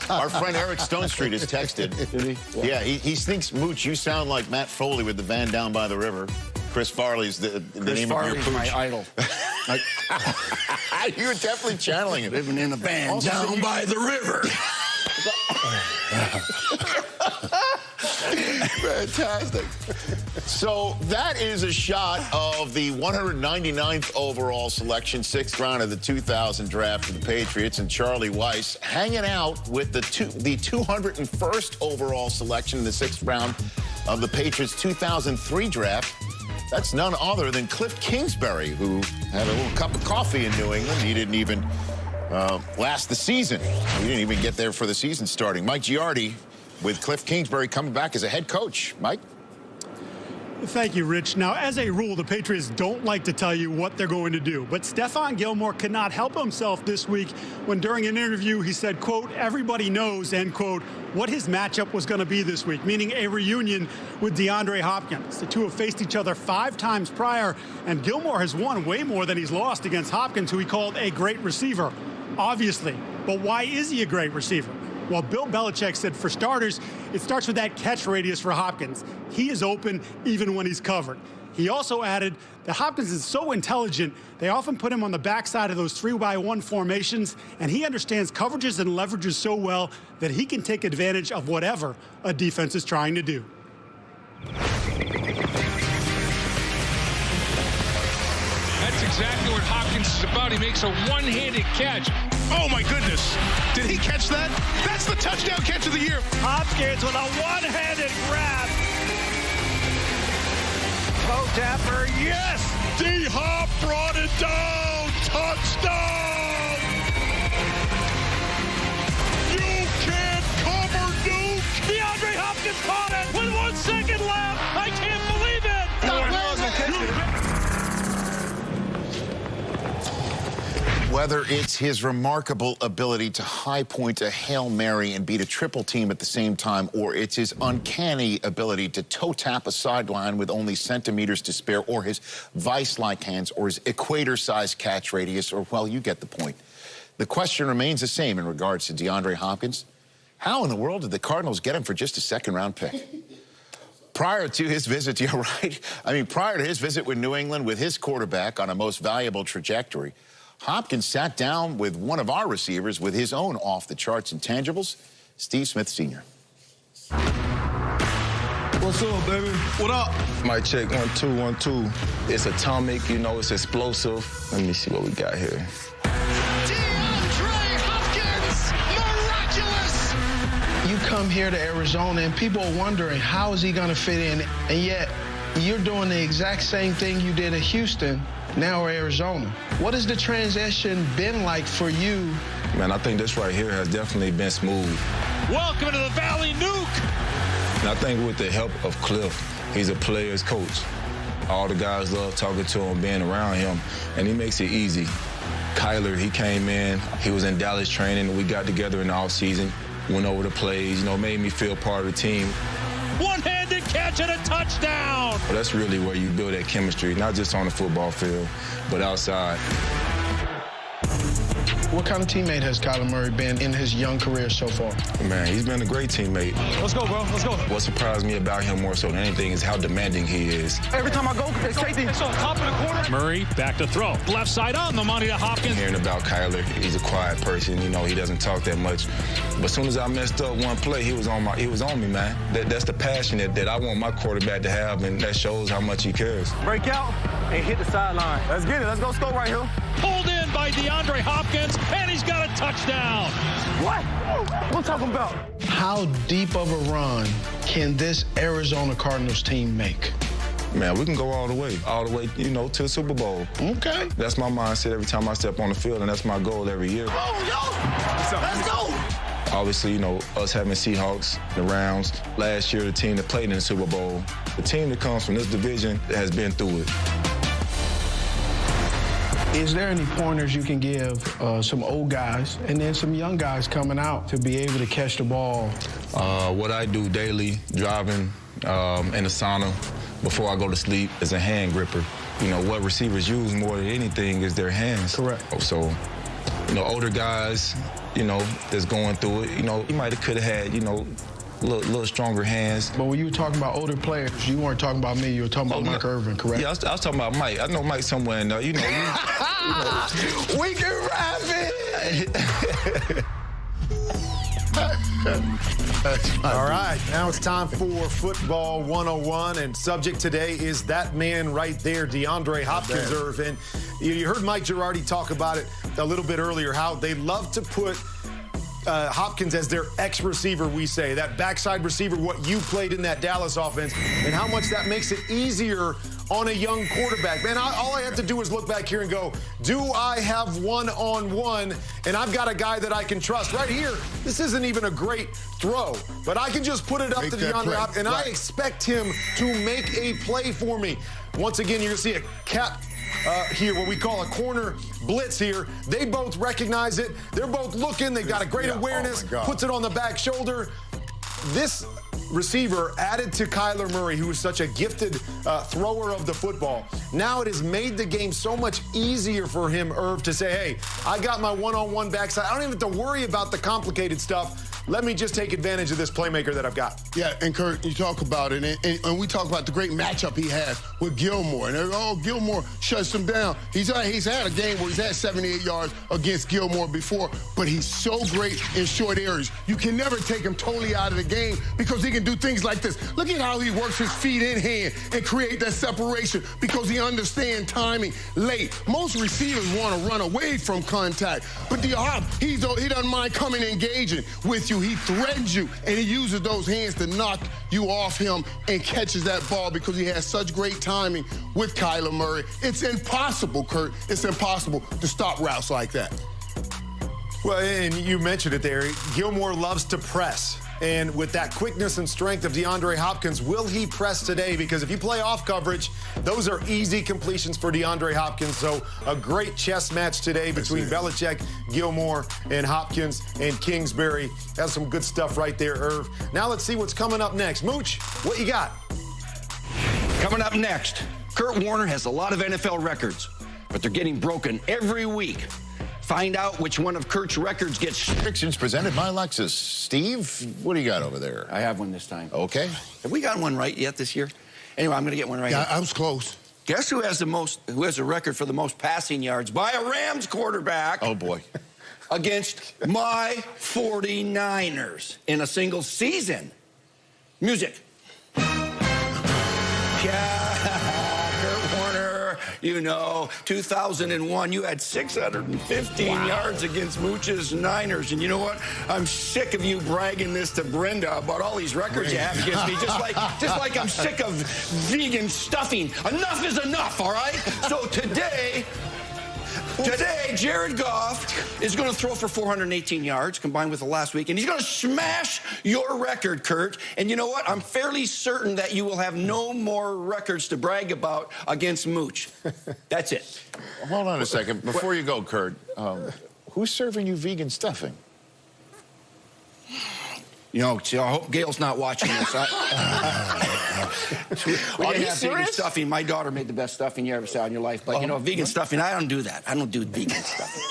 Our friend Eric Stone Street has texted. Did he? Yeah, he thinks, Mooch, you sound like Matt Foley with the van down by the river. Chris Farley's the name of your pooch. my idol. You were definitely channeling it. Living in a van down by the river. Fantastic. So that is a shot of the 199th overall selection, 6th round of the 2000 draft for the Patriots, and Charlie Weiss hanging out with the 201st overall selection in the 6th round of the Patriots 2003 draft. That's none other than Cliff Kingsbury, who had a little cup of coffee in New England. He didn't even last the season. He didn't even get there for the season starting. Mike Giardi with Cliff Kingsbury coming back as a head coach. Mike? Thank you, Rich. Now, as a rule, the Patriots don't like to tell you what they're going to do. But Stephon Gilmore could not help himself this week when during an interview he said, quote, everybody knows, end quote, what his matchup was going to be this week, meaning a reunion with DeAndre Hopkins. The two have faced each other 5 times prior, and Gilmore has won way more than he's lost against Hopkins, who he called a great receiver. Obviously. But why is he a great receiver? Well, Bill Belichick said, for starters, it starts with that catch radius for Hopkins. He is open even when he's covered. He also added that Hopkins is so intelligent, they often put him on the backside of those 3-by-1 formations, and he understands coverages and leverages so well that he can take advantage of whatever a defense is trying to do. That's exactly what Hopkins is about. He makes a one-handed catch. Oh, my goodness. Did he catch that? That's the touchdown catch of the year. Hopkins with a one-handed grab. Toe tapper, yes! D-Hop brought it down. Touchdown! You can't cover Nuke. DeAndre Hopkins caught it with 1 second left. I can't believe it. Whether it's his remarkable ability to high point a Hail Mary and beat a triple team at the same time, or it's his uncanny ability to toe tap a sideline with only centimeters to spare, or his vice-like hands, or his equator-sized catch radius, or, well, you get the point. The question remains the same in regards to DeAndre Hopkins. How in the world did the Cardinals get him for just a second-round pick? Prior to his visit, you're right. I mean, prior to his visit with New England with his quarterback on a most valuable trajectory, Hopkins sat down with one of our receivers with his own off-the-charts intangibles, Steve Smith Sr. What's up, baby? What up? Mic check, 1, 2, 1, 2. It's atomic, you know, it's explosive. Let me see what we got here. DeAndre Hopkins, miraculous! You come here to Arizona and people are wondering how is he going to fit in, and yet you're doing the exact same thing you did in Houston, now Arizona. What has the transition been like for you? Man, I think this right here has definitely been smooth. Welcome to the Valley Nuke. And I think with the help of Cliff, he's a player's coach. All the guys love talking to him, being around him, and he makes it easy. Kyler, he came in, he was in Dallas training, we got together in the offseason, went over the plays, you know, made me feel part of the team. One-handed catch and a touchdown. Well, that's really where you build that chemistry, not just on the football field, but outside. What kind of teammate has Kyler Murray been in his young career so far? Man, he's been a great teammate. Let's go, bro. Let's go. What surprised me about him more so than anything is how demanding he is. Every time I go, it's safety. It's on top of the corner. Murray back to throw. Left side on the money to Hopkins. Hearing about Kyler, he's a quiet person. You know, he doesn't talk that much. But as soon as I messed up one play, he was on me, man. That's the passion that I want my quarterback to have, and that shows how much he cares. Break out and hit the sideline. Let's get it. Let's go score right here. Pulled in by DeAndre Hopkins, and he's got a touchdown. What? What I'm talking about? How deep of a run can this Arizona Cardinals team make? Man, we can go all the way, you know, to the Super Bowl. Okay. That's my mindset every time I step on the field, and that's my goal every year. Come on, yo! Let's go! Obviously, you know, us having Seahawks, the Rams, last year the team that played in the Super Bowl, the team that comes from this division has been through it. Is there any pointers you can give some old guys and then some young guys coming out to be able to catch the ball? What I do daily, driving in the sauna before I go to sleep, is a hand gripper. You know, what receivers use more than anything is their hands. Correct. So, you know, older guys, you know, that's going through it. You know, he could have had, you know, little stronger hands. But when you were talking about older players, you weren't talking about me. You were talking about Mike Irvin, correct? Yeah, I was talking about Mike. I know Mike somewhere in there. You know, We can rap it. All right, now it's time for Football 101, and subject today is that man right there, DeAndre Hopkins, Irv. And you heard Mike Girardi talk about it a little bit earlier, how they love to put Hopkins as their ex-receiver, we say, that backside receiver, what you played in that Dallas offense, and how much that makes it easier on a young quarterback. Man, all I have to do is look back here and go, do I have one-on-one? And I've got a guy that I can trust. Right here, this isn't even a great throw, but I can just put it up to DeAndre Hopkins, and I expect him to make a play for me. Once again, you're going to see a cap here, what we call a corner blitz here. They both recognize it. They're both looking. They've got a great awareness. Puts it on the back shoulder. This receiver added to Kyler Murray, who is such a gifted thrower of the football. Now it has made the game so much easier for him, Irv, to say, hey, I got my one-on-one backside. I don't even have to worry about the complicated stuff. Let me just take advantage of this playmaker that I've got. Yeah, and Kurt, you talk about it, and we talk about the great matchup he has with Gilmore. And Gilmore shuts him down. He's had a game where he's had 78 yards against Gilmore before, but he's so great in short areas. You can never take him totally out of the game because he can do things like this. Look at how he works his feet in hand and create that separation because he understands timing late. Most receivers want to run away from contact, but he doesn't mind coming and engaging with you. He threatens you, and he uses those hands to knock you off him and catches that ball because he has such great timing with Kyler Murray. It's impossible, Kurt. It's impossible to stop routes like that. Well, and you mentioned it there. Gilmore loves to press. And with that quickness and strength of DeAndre Hopkins, will he press today? Because if you play off coverage, those are easy completions for DeAndre Hopkins. So a great chess match today between Belichick, Gilmore, and Hopkins and Kingsbury. That's some good stuff right there, Irv. Now let's see what's coming up next. Mooch, what you got? Coming up next, Kurt Warner has a lot of NFL records, but they're getting broken every week. Find out which one of Kurt's records gets... Predictions presented by Lexus. Steve, what do you got over there? I have one this time. Okay. Have we got one right yet this year? Anyway, I'm going to get one right. Yeah, I was close. Guess who has a record for the most passing yards by a Rams quarterback? Oh, boy. Against my 49ers in a single season. Music. Kurt Warner, you know, 2001, you had 615 yards against Mooch's Niners. And you know what? I'm sick of you bragging this to Brenda about all these records you have against me. Just like I'm sick of vegan stuffing. Enough is enough, all right? So today, Jared Goff is going to throw for 418 yards combined with the last week, and he's going to smash your record, Kurt. And you know what? I'm fairly certain that you will have no more records to brag about against Mooch. That's it. Hold on a second. Before you go, Kurt, who's serving you vegan stuffing? You know, I hope Gail's not watching this. We didn't have vegan stuffing. My daughter made the best stuffing you ever saw in your life. But, you know, vegan stuffing, I don't do that. I don't do vegan stuffing.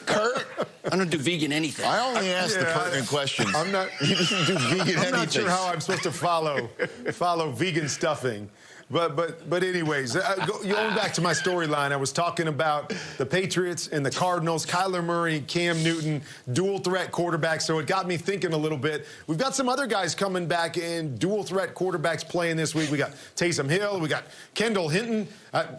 Kurt, I don't do vegan anything. I only asked the pertinent questions. I'm not. You didn't do vegan anything. I'm not sure how I'm supposed to follow vegan stuffing. But anyways, going back to my storyline, I was talking about the Patriots and the Cardinals, Kyler Murray, Cam Newton, dual threat quarterbacks. So it got me thinking a little bit. We've got some other guys coming back in dual threat quarterbacks playing this week. We got Taysom Hill, we got Kendall Hinton.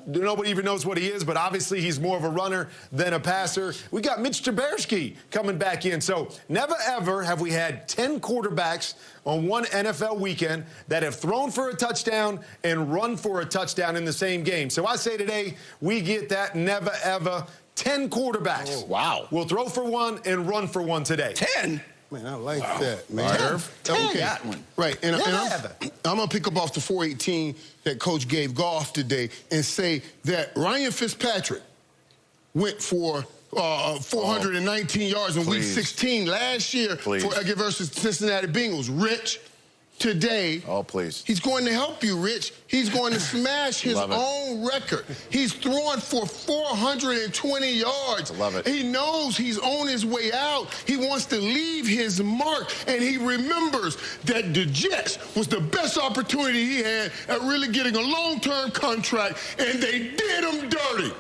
Nobody even knows what he is, but obviously he's more of a runner than a passer. We got Mitch Trubisky coming back in. So never ever have we had 10 quarterbacks on one NFL weekend that have thrown for a touchdown and run for a touchdown in the same game. So I say today we get that never ever 10 quarterbacks. Oh, wow. We'll throw for one and run for one today. 10? Man, I like that, man. Irv? Okay. That one. Right, and I'm going to pick up off the 418 that Coach gave Goff today and say that Ryan Fitzpatrick went for 419 yards in Week 16 last year versus Cincinnati Bengals. Rich, today. Oh, please. He's going to help you, Rich. He's going to smash his own record. He's throwing for 420 yards. I love it. He knows he's on his way out. He wants to leave his mark, and he remembers that the Jets was the best opportunity he had at really getting a long-term contract, and they did him dirty.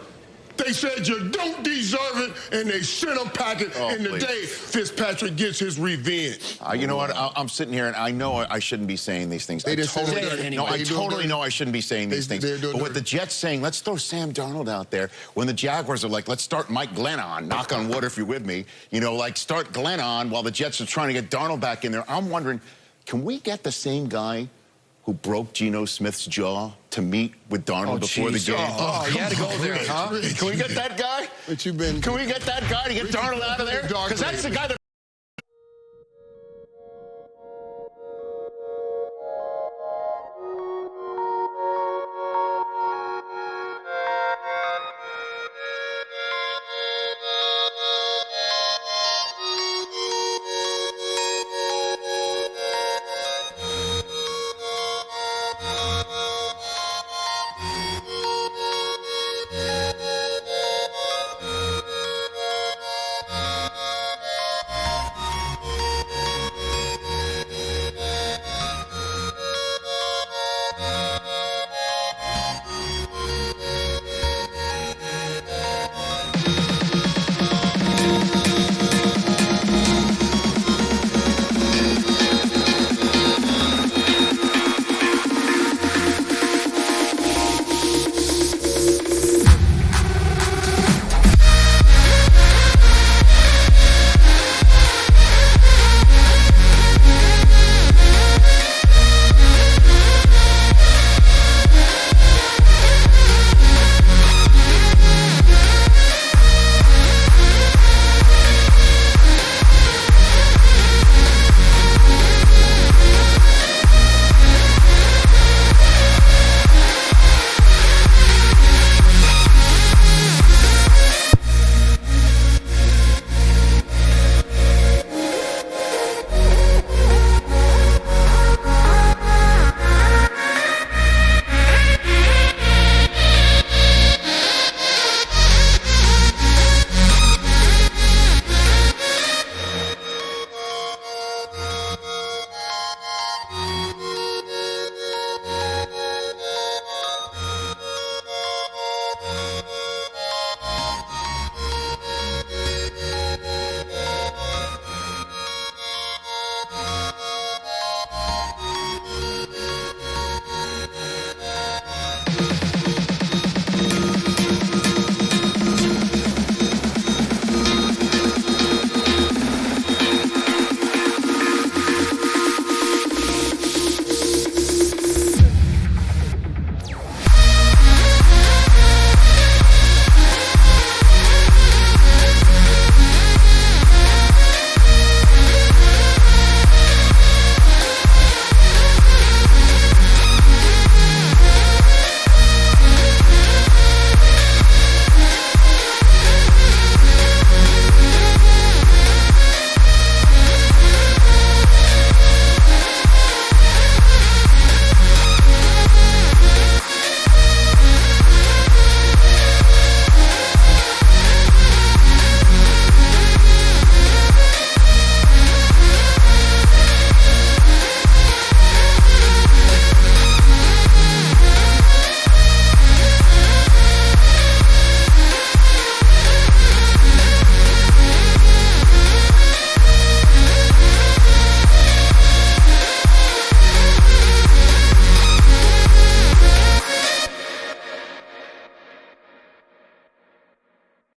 They said you don't deserve it, and they sent him packing. And today, Fitzpatrick gets his revenge. You know what? I'm sitting here, and I know I shouldn't be saying these things. I totally know I shouldn't be saying these things. But with the Jets saying, let's throw Sam Darnold out there, when the Jaguars are like, let's start Mike Glenn on, knock on wood if you're with me, you know, like start Glenn on while the Jets are trying to get Darnold back in there. I'm wondering, can we get the same guy who broke Geno Smith's jaw to meet with Darnold before the game? You had to go there, huh? Can we get that guy? What you been? Can we get that guy to get Darnold out of there? Because that's the guy that